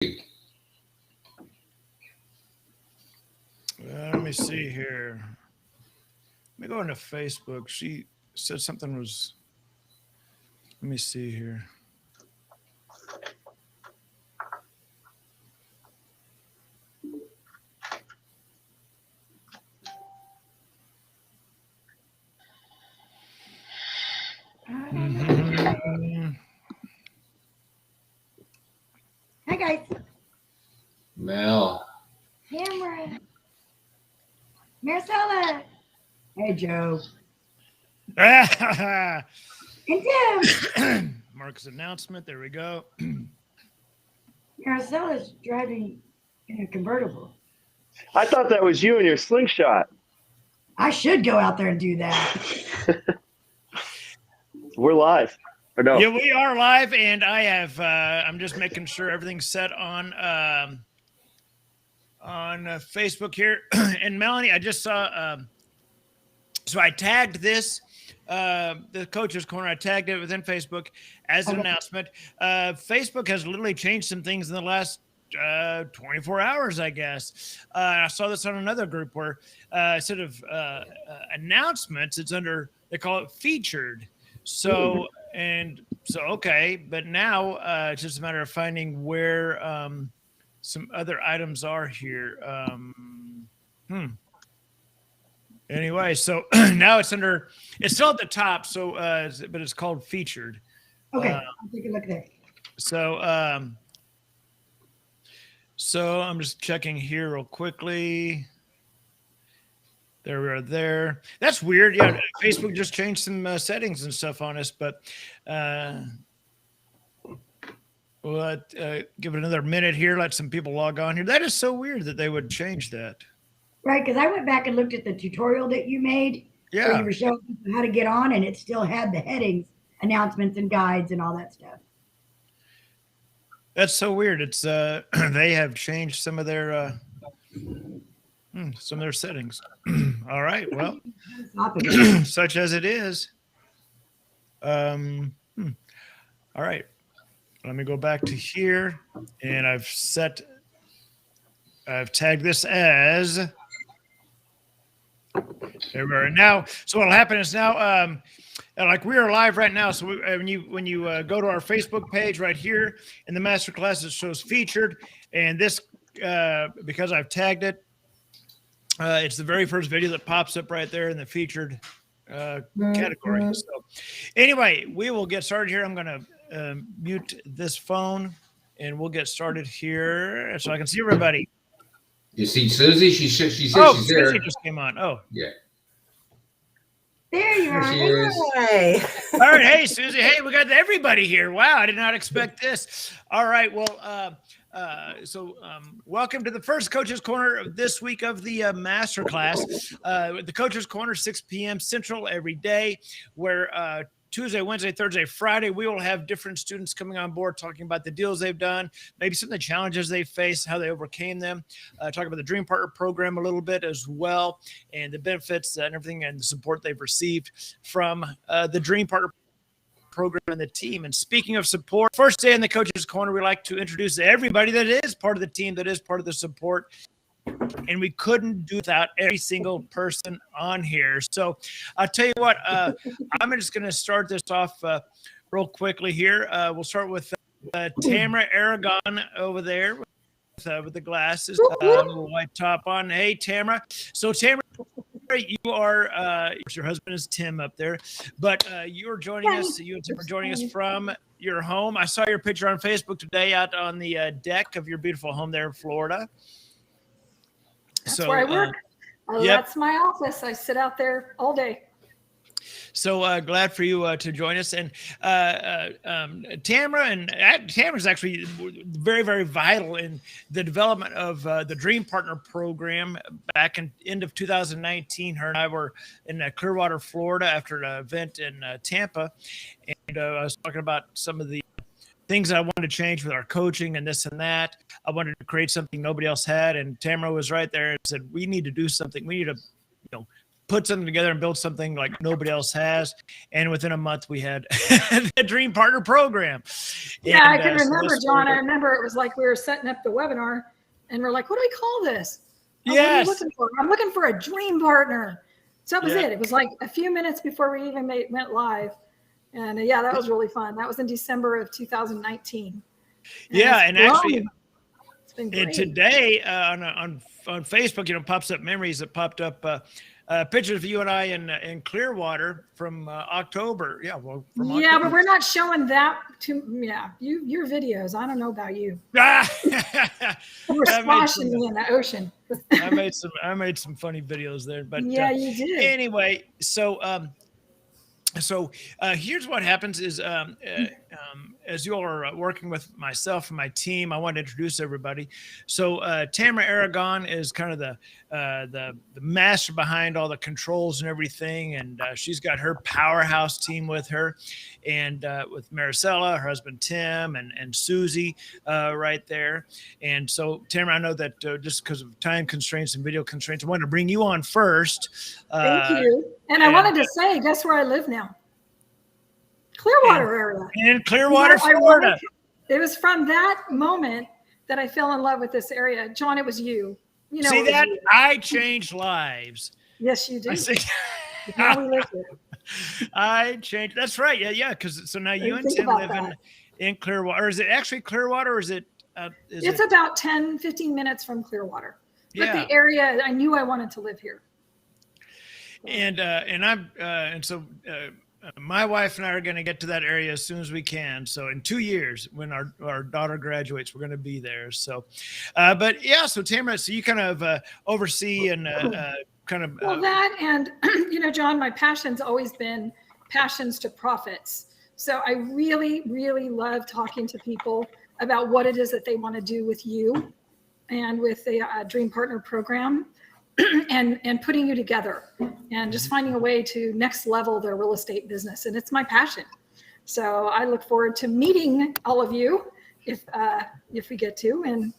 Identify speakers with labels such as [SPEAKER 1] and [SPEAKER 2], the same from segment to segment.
[SPEAKER 1] Let me see here. Let me go into Facebook. She said something was. Let me see here.
[SPEAKER 2] Hi, guys.
[SPEAKER 3] Mel.
[SPEAKER 2] Tamara. Maricela. Hey, Joe.
[SPEAKER 1] And
[SPEAKER 2] Tim.
[SPEAKER 1] Mark's announcement. There we go.
[SPEAKER 2] Maricela's driving in a convertible.
[SPEAKER 4] I thought that was you in your slingshot.
[SPEAKER 2] I should go out there and do that.
[SPEAKER 4] We're live. Or no?
[SPEAKER 1] Yeah, we are live, and I have. I'm just making sure everything's set on Facebook here. And Melanie, I just saw. So I tagged this, the Coach's Corner. I tagged it within Facebook as an announcement. Facebook has literally changed some things in the last 24 hours, I guess. I saw this on another group where instead of announcements, it's under, they call it featured. So, okay. But now it's just a matter of finding where some other items are here. Anyway, so now it's under, it's still at the top. So, but it's called featured.
[SPEAKER 2] Okay. I'll take a look there.
[SPEAKER 1] So, so I'm just checking here real quickly. There we are there. That's weird. Yeah, Facebook just changed some settings and stuff on us, but we'll give it another minute here. Let some people log on here. That is so weird that they would change that.
[SPEAKER 2] Right, because I went back and looked at the tutorial that you made.
[SPEAKER 1] Yeah.
[SPEAKER 2] Where you were showing people how to get on, and it still had the headings, announcements, and guides, and all that stuff.
[SPEAKER 1] That's so weird. It's they have changed some of their settings. All right. Well, such as it is. All right. Let me go back to here, and I've tagged this as. There we are now. So what'll happen is now, like we are live right now. So when you go to our Facebook page right here in the Masterclass, it shows featured, and this because I've tagged it, it's the very first video that pops up right there in the featured category. So anyway, we will get started here. I'm going to mute this phone, and we'll get started here so I can see everybody.
[SPEAKER 3] You see Susie? She said she's
[SPEAKER 1] Susie
[SPEAKER 3] there.
[SPEAKER 1] just came on. Oh,
[SPEAKER 3] yeah.
[SPEAKER 2] There you are.
[SPEAKER 3] There she is.
[SPEAKER 5] Hey.
[SPEAKER 1] All right. Hey, Susie. Hey, we got everybody here. Wow. I did not expect this. All right. Well, welcome to the first Coach's Corner of this week of the Masterclass. The Coach's Corner, 6 p.m. Central every day, where Tuesday, Wednesday, Thursday, Friday, we will have different students coming on board talking about the deals they've done, maybe some of the challenges they faced, how they overcame them, talk about the Dream Partner program a little bit as well, and the benefits and everything and the support they've received from the Dream Partner program and the team. And speaking of support, first day in the Coach's Corner, we like to introduce everybody that is part of the team, that is part of the support. And we couldn't do without every single person on here. So I'll tell you what, I'm just going to start this off real quickly here. We'll start with Tamara Aragon over there with the glasses, little white top on. Hey, Tamara. So Tamara, you are, your husband is Tim up there, but you're joining us. You and Tim are joining us from your home. I saw your picture on Facebook today out on the deck of your beautiful home there in Florida.
[SPEAKER 5] That's where I work. That's my office. I sit out there all day.
[SPEAKER 1] So glad for you to join us. And Tamara's actually very, very vital in the development of the Dream Partner program back in end of 2019. Her and I were in Clearwater, Florida after an event in Tampa. And I was talking about some of the things I wanted to change with our coaching and this and that. I wanted to create something nobody else had. And Tamara was right there and said, we need to do something. We need to, put something together and build something like nobody else has. And within a month, we had the Dream Partner Program.
[SPEAKER 5] Yeah,
[SPEAKER 1] And,
[SPEAKER 5] I can remember,
[SPEAKER 1] so
[SPEAKER 5] John. I remember it was like we were setting up the webinar, and we're like, "What do we call this?" Oh,
[SPEAKER 1] yes.
[SPEAKER 5] What are you looking for? I'm looking for a dream partner. So that was
[SPEAKER 1] Yeah.
[SPEAKER 5] it. It was like a few minutes before we even went live. And yeah, that was really fun. That was in December of 2019.
[SPEAKER 1] Yeah, and actually,
[SPEAKER 5] it's been great.
[SPEAKER 1] and today on Facebook, pops up memories that popped up pictures of you and I in Clearwater from October. Yeah, well, from
[SPEAKER 5] yeah,
[SPEAKER 1] October.
[SPEAKER 5] but we're not showing that to your videos. I don't know about you. We're splashing me in the ocean.
[SPEAKER 1] I made some funny videos there, but
[SPEAKER 5] yeah, you did.
[SPEAKER 1] Anyway, so here's what happens is as you all are working with myself and my team, I want to introduce everybody. So Tamara Aragon is kind of the master behind all the controls and everything, and she's got her powerhouse team with her, and with Maricela, her husband Tim, and Susie right there. And so Tamara, I know that just because of time constraints and video constraints, I wanted to bring you on first.
[SPEAKER 5] Thank you. And I wanted to say, guess where I live now? Clearwater area.
[SPEAKER 1] In Clearwater, Florida.
[SPEAKER 5] It was from that moment that I fell in love with this area. John, it was you.
[SPEAKER 1] See that? I changed lives.
[SPEAKER 5] Yes, you did.
[SPEAKER 1] Now we live here. I changed. That's right. Yeah. Because so now you and Tim live in Clearwater. Or is it actually Clearwater, or is it?
[SPEAKER 5] It's about 10, 15 minutes from Clearwater.
[SPEAKER 1] Yeah.
[SPEAKER 5] But the area, I knew I wanted to live here.
[SPEAKER 1] My wife and I are going to get to that area as soon as we can. So in 2 years, when our daughter graduates, we're going to be there. So, but yeah, so Tamara, so you kind of oversee and
[SPEAKER 5] that, and John, my passion's always been passions to profits. So I really, really love talking to people about what it is that they want to do with you and with the Dream Partner Program. And putting you together and just finding a way to next level their real estate business. And it's my passion. So I look forward to meeting all of you if we get to. And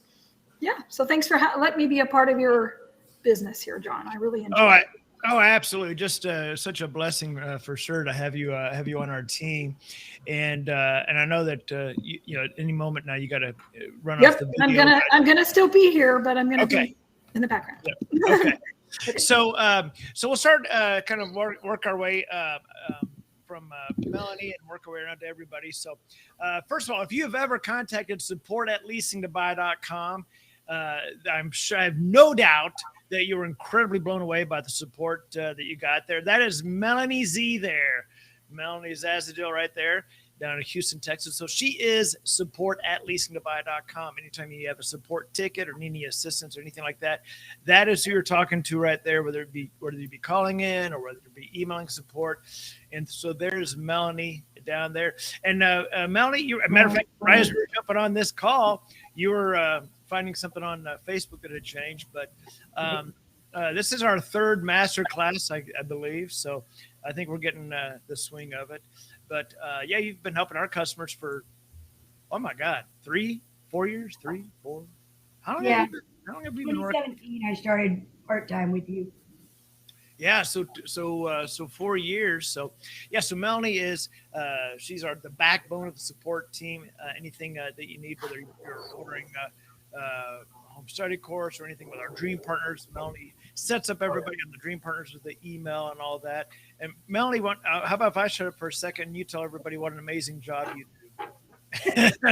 [SPEAKER 5] yeah, so thanks for letting me be a part of your business here, John. I really enjoy it.
[SPEAKER 1] Oh, absolutely. Just such a blessing for sure to have you on our team. And I know that at any moment now you got to run off the video.
[SPEAKER 5] I'm gonna still be here, but I'm gonna be in the background.
[SPEAKER 1] Yeah. Okay. So we'll start kind of work our way from Melanie and work our way around to everybody. So first of all, if you have ever contacted support@leasingtobuy.com, I'm sure I have no doubt that you were incredibly blown away by the support that you got there. That is Melanie Z there. Melanie Zazadil right there, down in Houston, Texas. So she is support@leasingtobuy.com. Anytime you have a support ticket or need any assistance or anything like that, that is who you're talking to right there, whether you be calling in or whether it be emailing support. And so there's Melanie down there. And Melanie, matter of fact, right as we were jumping on this call, you were finding something on Facebook that had changed. But this is our third master class, I believe. So I think we're getting the swing of it. But yeah, you've been helping our customers for, oh my God, 3, 4 years, 3, 4. How long have you been working?
[SPEAKER 2] 2017, I started part-time with you.
[SPEAKER 1] Yeah, so 4 years. So yeah, so Melanie is she's the backbone of the support team. Anything that you need, whether you're ordering home study course or anything with our Dream Partners, Melanie sets up everybody on the Dream Partners with the email and all that. And Melanie, how about if I shut up for a second and you tell everybody what an amazing job you do?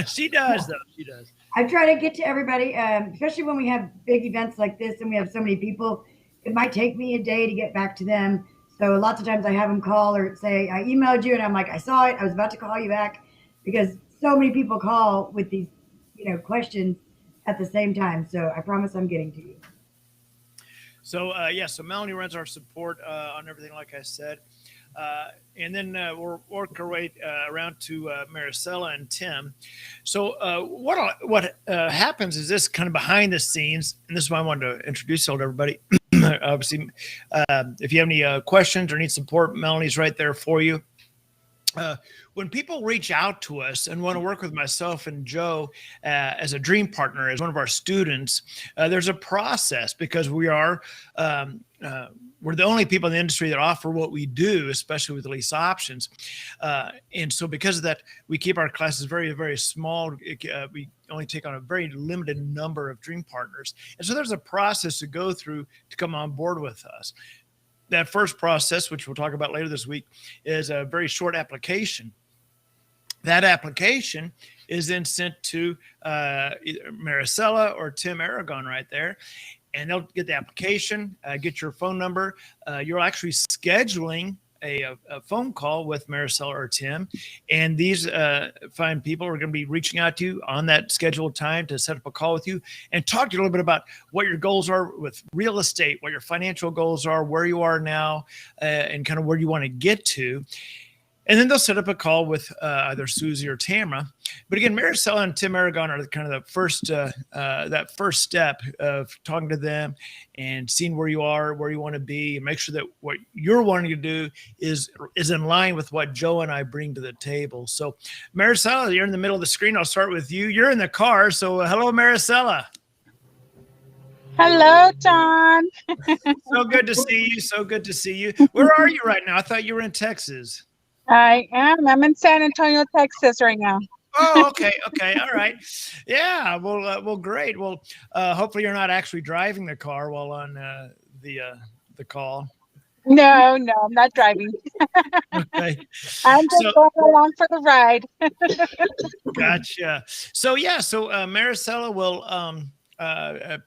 [SPEAKER 1] She does, though. She does.
[SPEAKER 2] I try to get to everybody, especially when we have big events like this and we have so many people. It might take me a day to get back to them. So lots of times I have them call or say, I emailed you and I'm like, I saw it. I was about to call you back, because so many people call with these, questions at the same time. So I promise I'm getting to you.
[SPEAKER 1] So so Melanie runs our support on everything, like I said. And then we'll work our way around to Maricela and Tim. So what happens is this kind of behind the scenes, and this is why I wanted to introduce you all to everybody. Obviously, if you have any questions or need support, Melanie's right there for you. when people reach out to us and want to work with myself and Joe as a dream partner, as one of our students, there's a process because we're the only people in the industry that offer what we do, especially with lease options. And so because of that, we keep our classes very, very small. We only take on a very limited number of dream partners. And so there's a process to go through to come on board with us. That first process, which we'll talk about later this week, is a very short application. That application is then sent to either Maricela or Tim Aragon right there, and they'll get the application, get your phone number. You're actually scheduling a phone call with Maricela or Tim, and these fine people are going to be reaching out to you on that scheduled time to set up a call with you and talk to you a little bit about what your goals are with real estate, what your financial goals are, where you are now, and kind of where you want to get to. And then they'll set up a call with either Susie or Tamara. But again, Maricela and Tim Aragon are kind of the first, that first step of talking to them and seeing where you are, where you want to be, and make sure that what you're wanting to do is in line with what Joe and I bring to the table. So, Maricela, you're in the middle of the screen. I'll start with you. You're in the car. So, hello, Maricela.
[SPEAKER 6] Hello, John.
[SPEAKER 1] So good to see you. So good to see you. Where are you right now? I thought you were in Texas.
[SPEAKER 6] I am. I'm in San Antonio, Texas right now.
[SPEAKER 1] Oh, okay. Okay. All right. Yeah. Well, great. Well, hopefully you're not actually driving the car while on the call.
[SPEAKER 6] No, I'm not driving.
[SPEAKER 1] Okay.
[SPEAKER 6] I'm just going along for the ride.
[SPEAKER 1] Gotcha. So Maricela will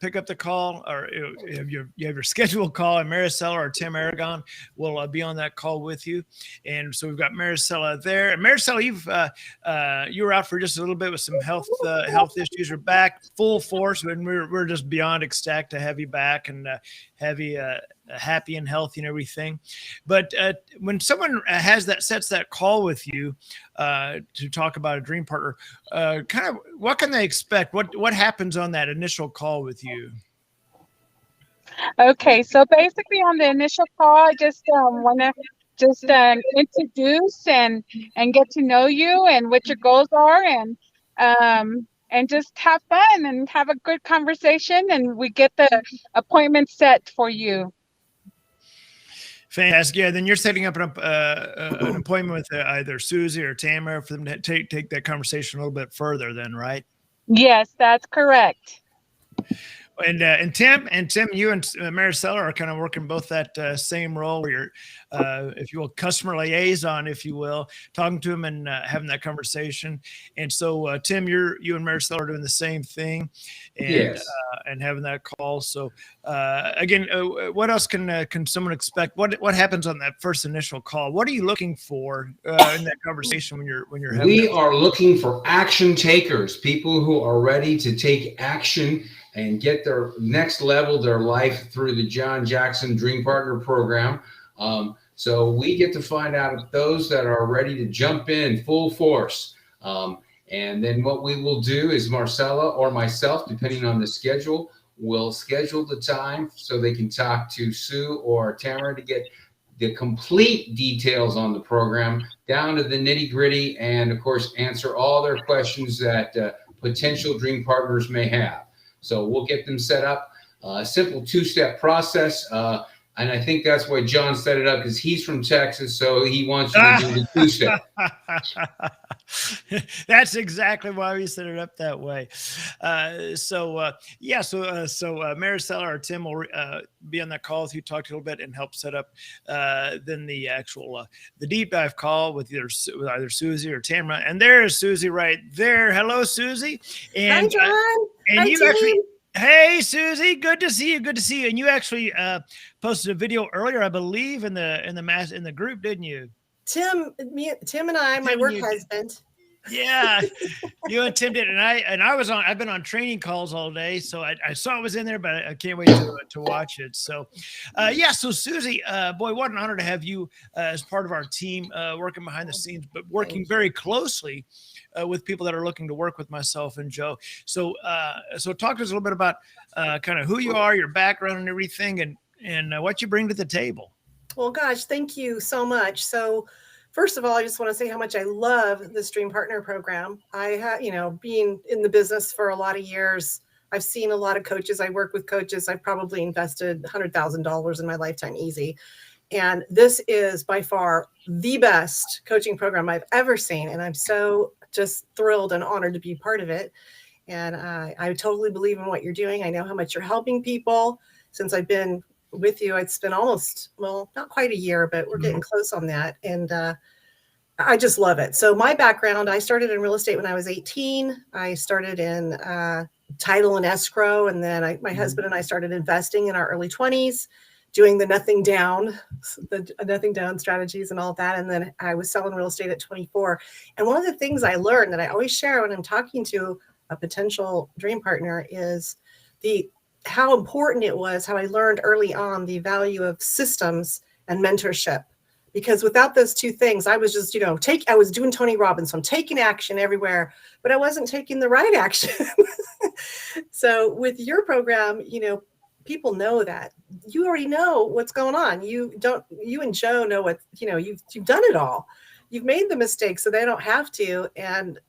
[SPEAKER 1] pick up the call, or you have your scheduled call, and Maricela or Tim Aragon will be on that call with you. And so we've got Maricela there. And Maricela, you were out for just a little bit with some health issues. You're back full force, and we're just beyond ecstatic to have you back and happy and healthy and everything. But when someone sets that call with you to talk about a dream partner, kind of what can they expect? What happens on that initial call with you?
[SPEAKER 6] Okay, so basically on the initial call, I just want to just introduce and get to know you and what your goals are, and just have fun and have a good conversation, and we get the appointment set for you.
[SPEAKER 1] Fantastic. Yeah, then you're setting up an appointment with either Susie or Tamara for them to take that conversation a little bit further then, right?
[SPEAKER 6] Yes, that's correct.
[SPEAKER 1] And Tim, you and Maricela are kind of working both that same role where you're, if you will, customer liaison, if you will, talking to them and having that conversation. And so, Tim, you and Maricela are doing the same thing, and
[SPEAKER 3] Yes.
[SPEAKER 1] And having that call. So, again, what else can someone expect? What happens on that first initial call? What are you looking for in that conversation when you're having?
[SPEAKER 3] We are looking for action takers, people who are ready to take action and get their next level, their life through the John Jackson Dream Partner Program. So we get to find out those that are ready to jump in full force. And then what we will do is Maricela or myself, depending on the schedule, will schedule the time so they can talk to Sue or Tamara to get the complete details on the program down to the nitty gritty, and of course, answer all their questions that potential dream partners may have. So we'll get them set up, a simple two-step process. And I think that's why John set it up, because he's from Texas, so he wants you to do the two-step.
[SPEAKER 1] That's exactly why we set it up that way. So Maricela or Tim will be on that call with you, talk to you a little bit, and help set up then the actual the deep dive call with either Susie or Tamara. And there's Susie right there. Hello, Susie. And,
[SPEAKER 7] hi, John.
[SPEAKER 1] And
[SPEAKER 7] hi,
[SPEAKER 1] you
[SPEAKER 7] team.
[SPEAKER 1] actually. Hey, Susie, good to see you. Good to see you. And you actually posted a video earlier, I believe, in the group, didn't you?
[SPEAKER 7] Tim and I, my work husband.
[SPEAKER 1] Yeah, you and Tim did, and I've been on training calls all day, so I saw it was in there, but I can't wait to watch it. So, so Susie, boy, what an honor to have you as part of our team, working behind the scenes, but working very closely with people that are looking to work with myself and Joe. So, talk to us a little bit about kind of who you are, your background, and everything, and what you bring to the table.
[SPEAKER 7] Well, gosh, thank you so much. So, First of all, I just want to say how much I love this Dream Partner program. I have, being in the business for a lot of years, I've seen a lot of coaches. I work with coaches. I've probably invested $100,000 in my lifetime easy. And this is by far the best coaching program I've ever seen. And I'm so just thrilled and honored to be part of it. And I totally believe in what you're doing. I know how much you're helping people. Since I've been with you, it's been almost, well, not quite a year, but we're getting close on that. And I just love it. So my background, I started in real estate when I was 18. I started in title and escrow. And then my husband and I started investing in our early 20s, doing the nothing down strategies and all of that. And then I was selling real estate at 24. And one of the things I learned that I always share when I'm talking to a potential dream partner is how important it was, how I learned early on the value of systems and mentorship. Because without those two things, I was just, I was doing Tony Robbins. So I'm taking action everywhere, but I wasn't taking the right action. So with your program, people know that you already know what's going on. You and Joe know what, you've done it all. You've made the mistakes so they don't have to. And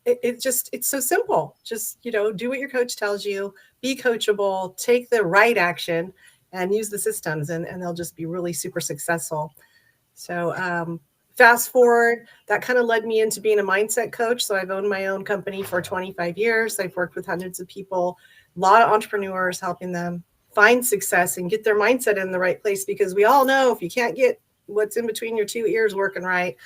[SPEAKER 7] it's so simple. Just, do what your coach tells you, be coachable, take the right action and use the systems and they'll just be really super successful. So fast forward, that kind of led me into being a mindset coach. So I've owned my own company for 25 years. I've worked with hundreds of people, a lot of entrepreneurs, helping them find success and get their mindset in the right place. Because we all know if you can't get what's in between your two ears working right,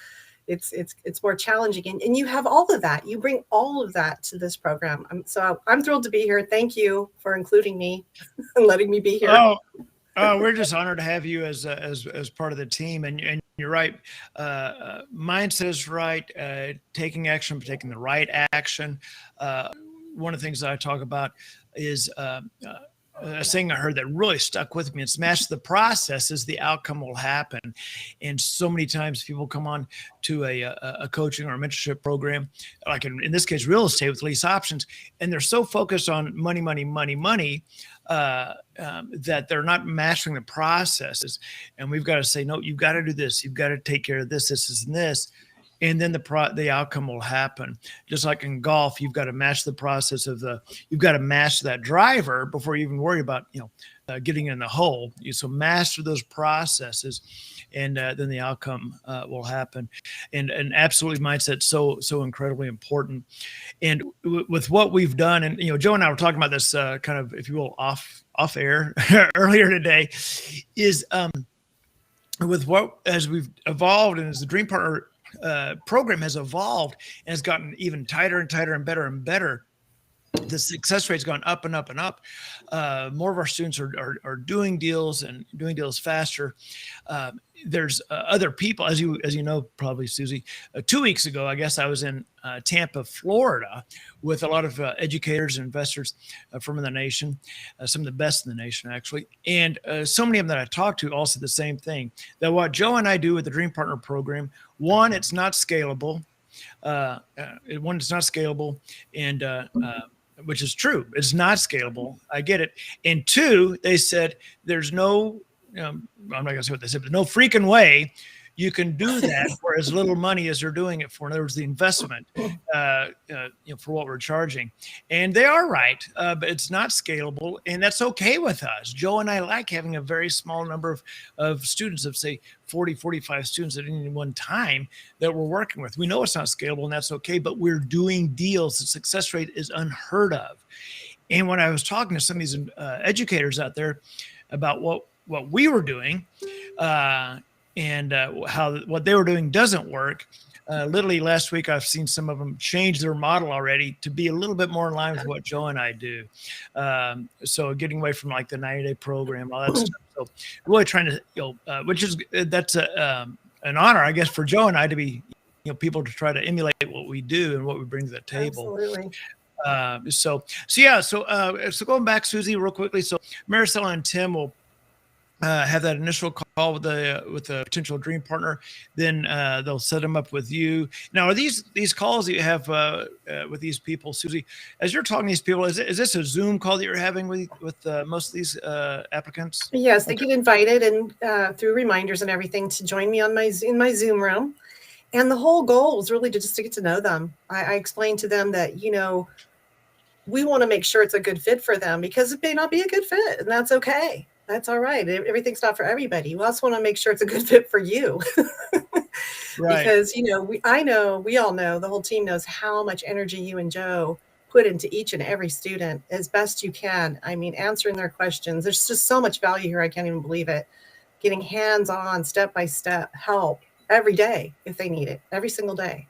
[SPEAKER 7] it's more challenging. And you have all of that. You bring all of that to this program. So I'm thrilled to be here. Thank you for including me and letting me be here.
[SPEAKER 1] Oh, we're just honored to have you as part of the team. And you're right. Mindset is right. Taking action, taking the right action. One of the things that I talk about is a saying I heard that really stuck with me. It's master the processes, the outcome will happen. And so many times people come on to a coaching or a mentorship program, like in this case, real estate with lease options, and they're so focused on money, that they're not mastering the processes. And we've got to say, no, you've got to do this. You've got to take care of this, and this. And then the outcome will happen. Just like in golf, you've got to master the process you've got to master that driver before you even worry about, getting in the hole. So master those processes and then the outcome will happen. And absolutely mindset, so incredibly important. And with what we've done, and, Joe and I were talking about this kind of, if you will, off air earlier today, is with what, as we've evolved and as the Dream Partner program has evolved and has gotten even tighter and tighter and better. The success rate's gone up and up and up. More of our students are doing deals and doing deals faster. There's other people, as you know, probably, Susie. 2 weeks ago, I guess I was in Tampa, Florida, with a lot of educators and investors from the nation, some of the best in the nation, actually. And so many of them that I talked to all said the same thing, that what Joe and I do with the Dream Partner program, one, it's not scalable. It's not scalable, and which is true. It's not scalable. I get it. And two, they said there's no, I'm not going to say what they said, but no freaking way you can do that for as little money as they're doing it for. In other words, the investment, for what we're charging. And they are right, but it's not scalable, and that's okay with us. Joe and I like having a very small number of students, of say 40, 45 students at any one time that we're working with. We know it's not scalable, and that's okay, but we're doing deals. The success rate is unheard of. And when I was talking to some of these educators out there about what we were doing, and how what they were doing doesn't work. Literally last week, I've seen some of them change their model already to be a little bit more in line with what Joe and I do. So getting away from like the 90-day program, all that stuff. So really trying to, that's an honor, I guess, for Joe and I to be, people to try to emulate what we do and what we bring to the table.
[SPEAKER 7] Absolutely.
[SPEAKER 1] So going back, Susie, real quickly. So Maricela and Tim will have that initial call with the potential dream partner, then they'll set them up with you. Now, are these calls that you have with these people, Susie, as you're talking to these people, is this a Zoom call that you're having with most of these applicants?
[SPEAKER 7] Yes, they get invited and through reminders and everything to join me on in my Zoom room. And the whole goal was really just to get to know them. I explained to them that, we want to make sure it's a good fit for them, because it may not be a good fit, and that's okay. That's all right. Everything's not for everybody. We also want to make sure it's a good fit for you.
[SPEAKER 1] Right.
[SPEAKER 7] Because, we all know, the whole team knows how much energy you and Joe put into each and every student as best you can. I mean, answering their questions. There's just so much value here. I can't even believe it. Getting hands-on, step-by-step help every day if they need it, every single day.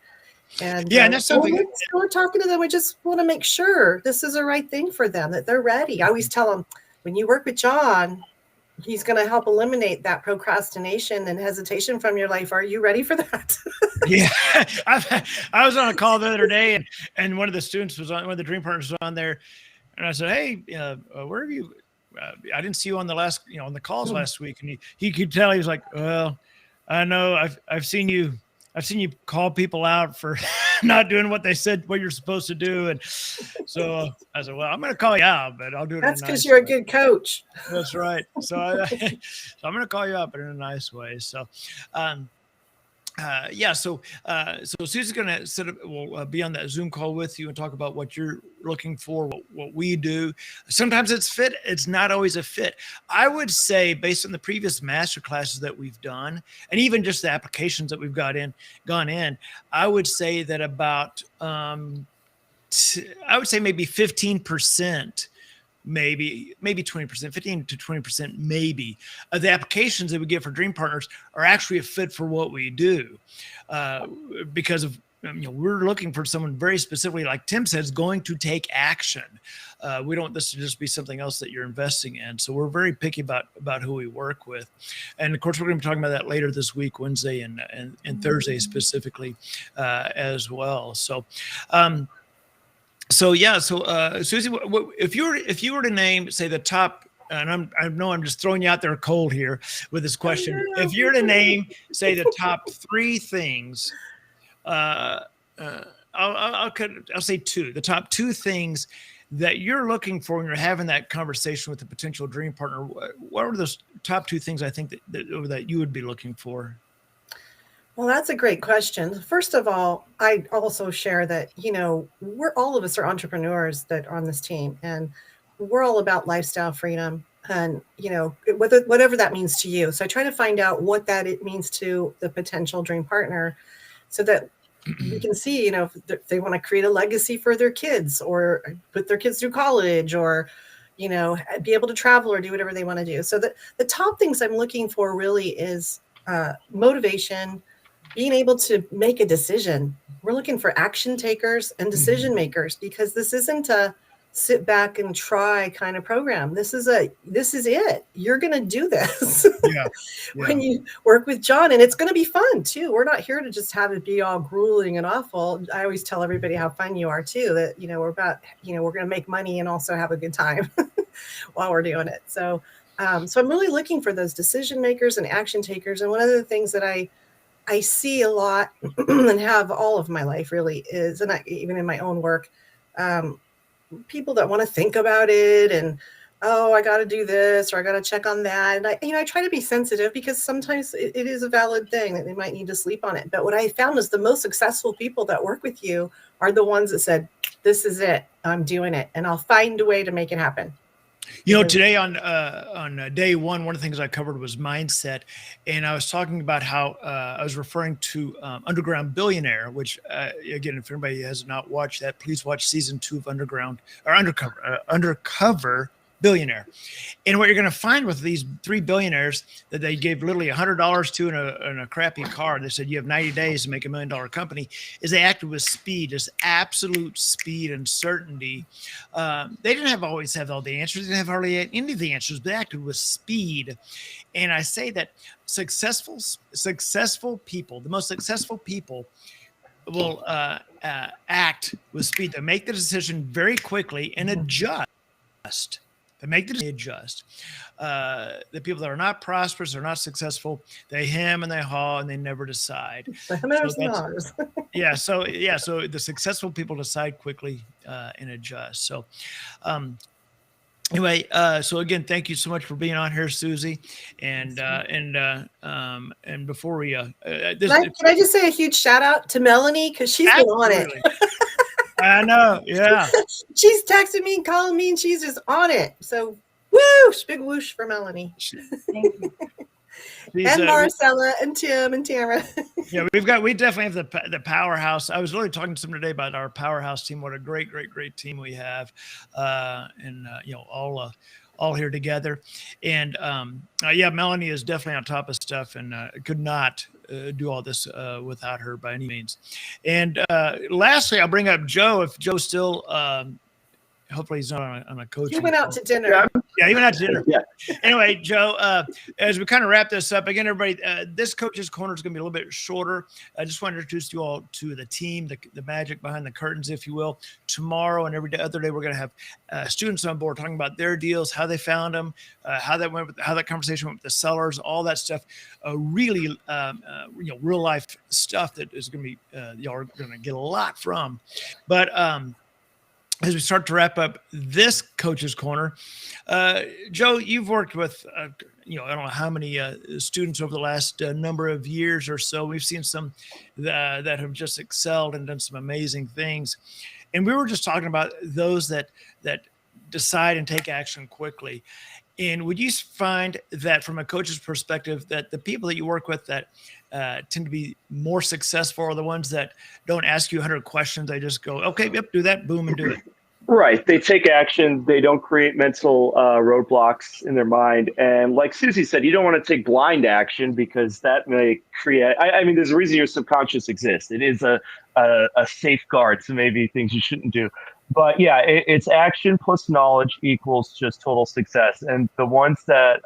[SPEAKER 7] And
[SPEAKER 1] yeah, and that's something.
[SPEAKER 7] when we're talking to them, we just want to make sure this is the right thing for them, that they're ready. I always tell them, when you work with John, he's going to help eliminate that procrastination and hesitation from your life. Are you ready for that?
[SPEAKER 1] Yeah, I was on a call the other day, and one of the students was on, one of the dream partners was on there, and I said, "Hey, where have you? I didn't see you on the last, on the calls last week." And he could tell, he was like, "Well, I know I've seen you call people out for not doing what they said, what you're supposed to do." And so I said, "Well, I'm going to call you out, but I'll do it."
[SPEAKER 7] That's
[SPEAKER 1] because
[SPEAKER 7] you're a good coach.
[SPEAKER 1] That's right. So I'm going to call you up, but in a nice way. So, so Susie's going to we'll be on that Zoom call with you and talk about what you're looking for, what we do. Sometimes it's fit. It's not always a fit. I would say, based on the previous master classes that we've done, and even just the applications that we've gone in, I would say that about, I would say maybe 15%, maybe 20%, 15 to 20%, maybe, of the applications that we get for Dream Partners are actually a fit for what we do, because of, we're looking for someone very specifically, like Tim says, going to take action. We don't want this to just be something else that you're investing in. So we're very picky about who we work with. And of course, we're going to be talking about that later this week, Wednesday and Thursday specifically, as well. So, Susie, if you were to name, say, the top, and I know I'm just throwing you out there cold here with this question. If you're to name, say, the top 3 things, I'll say 2. The top 2 things that you're looking for when you're having that conversation with a potential dream partner. What are those top 2 things I think that you would be looking for?
[SPEAKER 7] Well, that's a great question. First of all, I also share that, we're all of us are entrepreneurs that are on this team, and we're all about lifestyle freedom and, whatever that means to you. So I try to find out what it means to the potential dream partner, so that we can see, if they want to create a legacy for their kids, or put their kids through college, or, be able to travel or do whatever they want to do. So the top things I'm looking for really is motivation, being able to make a decision. We're looking for action takers and decision makers, because this isn't a sit back and try kind of program. This is it. You're going to do this when you work with John, and it's going to be fun too. We're not here to just have it be all grueling and awful. I always tell everybody how fun you are too, that, we're about, we're going to make money and also have a good time while we're doing it. So I'm really looking for those decision makers and action takers. And one of the things that I see a lot and have all of my life really is, and even in my own work, people that want to think about it and, I got to do this, or I got to check on that. And I try to be sensitive, because sometimes it is a valid thing that they might need to sleep on it. But what I found is the most successful people that work with you are the ones that said, this is it, I'm doing it, and I'll find a way to make it happen.
[SPEAKER 1] Today on day one of the things I covered was mindset, and I was talking about how I was referring to Underground Billionaire, which again, if anybody has not watched that, please watch season 2 of Undercover Billionaire. And what you're going to find with these 3 billionaires that they gave literally $100 to in a crappy car, they said you have 90 days to make $1 million company, is they acted with speed, just absolute speed and certainty. They didn't always have all the answers. They didn't have hardly any of the answers, but they acted with speed. And I say that successful people, the most successful people, will act with speed. They make the decision very quickly and adjust. They make the adjust. The people that are not prosperous, are not successful, they hem and they haw and they never decide. So the successful people decide quickly and adjust. So Anyway, so again, thank you so much for being on here, Susie. And before we
[SPEAKER 7] Can I just say a huge shout out to Melanie, because she's been on it.
[SPEAKER 1] I know, yeah.
[SPEAKER 7] She's texting me and calling me, and she's just on it. So whoosh, big whoosh for Melanie.
[SPEAKER 2] Thank you.
[SPEAKER 7] And Marcella and Tim and Tara.
[SPEAKER 1] Yeah, we definitely have the powerhouse. I was really talking to someone today about our powerhouse team. What a great team we have, all here together. And yeah, Melanie is definitely on top of stuff, and could not do all this without her by any means. And lastly, I'll bring up Joe. If Joe's still hopefully he's not on a coaching.
[SPEAKER 7] He went out to dinner.
[SPEAKER 1] Yeah, he went out to dinner.
[SPEAKER 4] Yeah.
[SPEAKER 1] Anyway, Joe, as we kind of wrap this up, again, everybody, this Coach's Corner is going to be a little bit shorter. I just want to introduce you all to the team, the magic behind the curtains, if you will. Tomorrow and every other day, we're going to have students on board talking about their deals, how they found them, how that conversation went with the sellers, all that stuff. Really, real life stuff that is going to be y'all are going to get a lot from. But as we start to wrap up this Coach's Corner, Joe, you've worked with, I don't know how many students over the last number of years or so. We've seen some that have just excelled and done some amazing things. And we were just talking about those that decide and take action quickly. And would you find that from a coach's perspective that the people that you work with that tend to be more successful are the ones that don't ask you 100 questions? They just go, okay, yep, do that, boom, and do it.
[SPEAKER 4] Right. They take action. They don't create mental roadblocks in their mind. And like Susie said, you don't want to take blind action because that may create, I mean, there's a reason your subconscious exists. It is a safeguard to maybe things you shouldn't do. But yeah, it's action plus knowledge equals just total success. And the ones that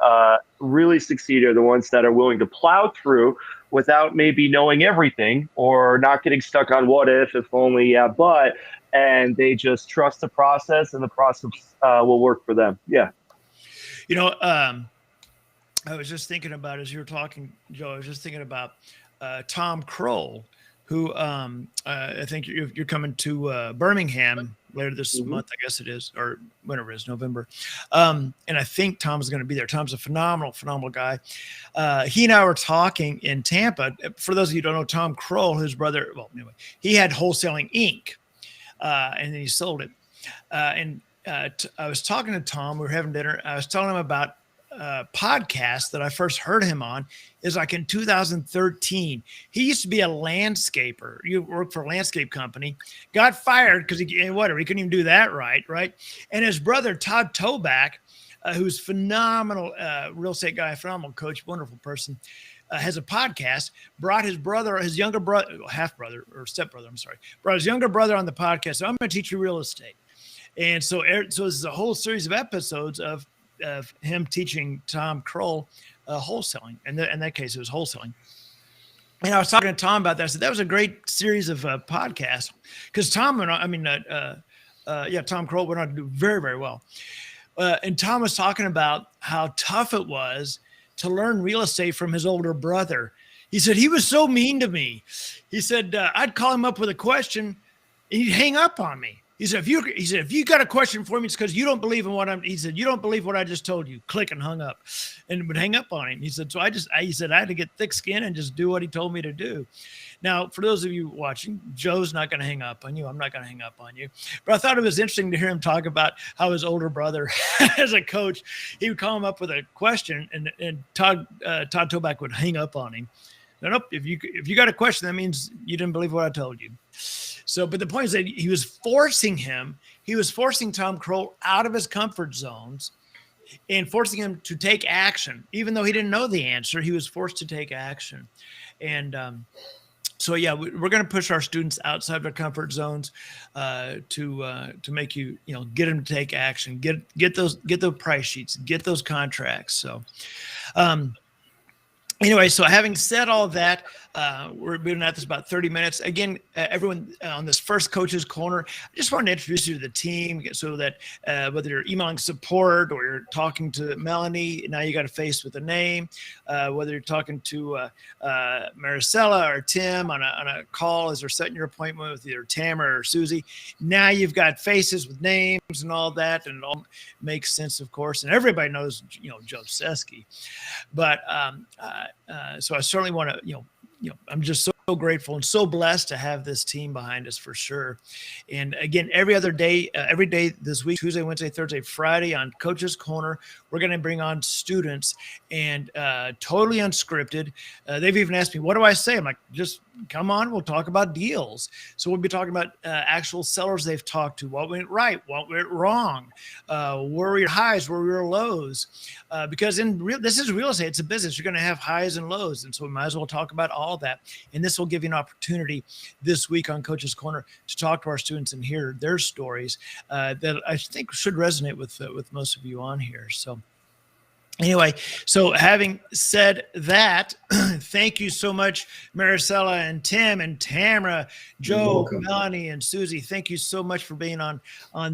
[SPEAKER 4] really succeed are the ones that are willing to plow through without maybe knowing everything or not getting stuck on what if only, yeah, but, and they just trust the process, and the process will work for them. Yeah.
[SPEAKER 1] I was just thinking about, as you were talking, Joe, I was just thinking about Tom Kroll, who I think you're coming to Birmingham later this month, I guess it is, or whenever it is, November. And I think Tom's going to be there. Tom's a phenomenal guy. He and I were talking in Tampa. For those of you who don't know, Tom Kroll, his brother, well, anyway, he had Wholesaling Inc., and then he sold it. I was talking to Tom. We were having dinner. I was telling him about podcast that I first heard him on is like in 2013. He used to be a landscaper. You worked for a landscape company, got fired because he couldn't even do that right. And his brother, Todd Toback, who's phenomenal real estate guy, phenomenal coach, wonderful person, has a podcast, brought his brother, his younger brother, half-brother or stepbrother, brought his younger brother on the podcast. So I'm going to teach you real estate. And so this is a whole series of episodes of him teaching Tom Kroll wholesaling. And in that case, it was wholesaling. And I was talking to Tom about that. I said, that was a great series of podcasts because Tom Kroll went on to do very, very well. And Tom was talking about how tough it was to learn real estate from his older brother. He said, he was so mean to me. He said, I'd call him up with a question and he'd hang up on me. He said, if you got a question for me, it's because you don't believe in you don't believe what I just told you. Click, and hung up and would hang up on him. He said, so I had to get thick skin and just do what he told me to do. Now, for those of you watching, Joe's not going to hang up on you. I'm not going to hang up on you. But I thought it was interesting to hear him talk about how his older brother, as a coach, he would call him up with a question and Todd Toback would hang up on him. Nope, if you got a question, that means you didn't believe what I told you. So, but the point is that he was forcing Tom Kroll out of his comfort zones and forcing him to take action. Even though he didn't know the answer, he was forced to take action. And so, yeah, we're going to push our students outside their comfort zones to make get them to take action, get those price sheets, get those contracts. So, anyway, so having said all that, We're been at this about 30 minutes. Again, everyone on this first Coach's Corner, I just wanted to introduce you to the team so that whether you're emailing support or you're talking to Melanie, now you got a face with a name, whether you're talking to Maricela or Tim on a call as they're setting your appointment with either Tamara or Susie, now you've got faces with names and all that, and it all makes sense, of course. And everybody knows, Joe Seski. But so I certainly want to, I'm just so grateful and so blessed to have this team behind us for sure. And again, every day this week, Tuesday, Wednesday, Thursday, Friday on Coach's Corner, we're going to bring on students and totally unscripted. They've even asked me, what do I say? I'm like, just come on, we'll talk about deals. So we'll be talking about actual sellers they've talked to, what went right, what went wrong, where were your highs, where were your lows, because this is real estate. It's a business. You're going to have highs and lows. And so we might as well talk about all that. And this will give you an opportunity this week on Coach's Corner to talk to our students and hear their stories that I think should resonate with most of you on here. So anyway, so having said that, thank you so much, Maricela and Tim and Tamara, Joe, Melanie, and Susie. Thank you so much for being on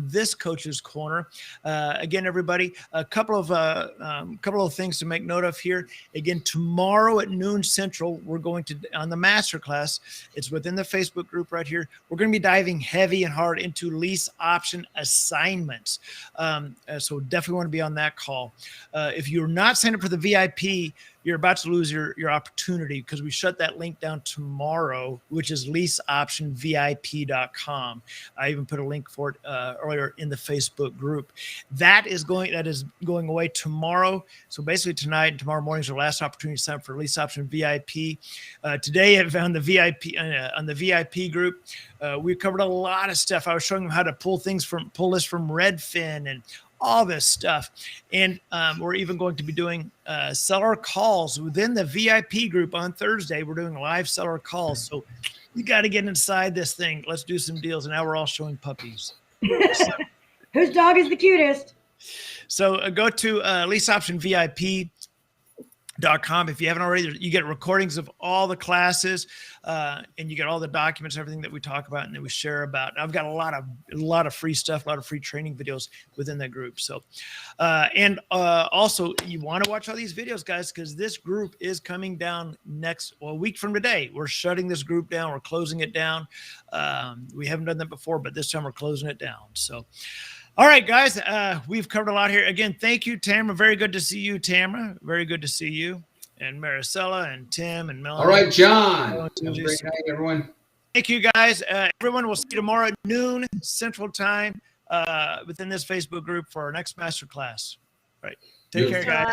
[SPEAKER 1] this Coach's Corner. Again, everybody, a couple of things to make note of here. Again, tomorrow at noon Central, we're going to on the Masterclass. It's within the Facebook group right here. We're going to be diving heavy and hard into lease option assignments. So definitely want to be on that call. If you're not signed up for the VIP, you're about to lose your opportunity because we shut that link down tomorrow, which is leaseoptionvip.com. I even put a link for it earlier in the Facebook group. That is going away tomorrow. So basically tonight and tomorrow morning is our last opportunity to sign up for Lease Option VIP. Today on the VIP group, we covered a lot of stuff. I was showing them how to pull this from Redfin and all this stuff. And we're even going to be doing seller calls within the VIP group on Thursday. We're doing live seller calls. So you got to get inside this thing. Let's do some deals. And now we're all showing puppies.
[SPEAKER 2] Whose dog is the cutest?
[SPEAKER 1] So go to leaseoptionvip.com. If you haven't already, you get recordings of all the classes and you get all the documents, everything that we talk about and that we share about. I've got a lot of free stuff, a lot of free training videos within that group. So, and also you want to watch all these videos, guys, because this group is coming down a week from today. We're shutting this group down. We're closing it down. We haven't done that before, but this time we're closing it down. So, all right, guys, we've covered a lot here. Again, thank you, Tamara. Very good to see you, Tamara. Very good to see you. And Maricela and Tim and Melanie.
[SPEAKER 3] All right, John. Have a great night, everyone.
[SPEAKER 1] Thank you, guys. Everyone, we'll see you tomorrow at noon Central Time within this Facebook group for our next masterclass. All right. Take care, guys.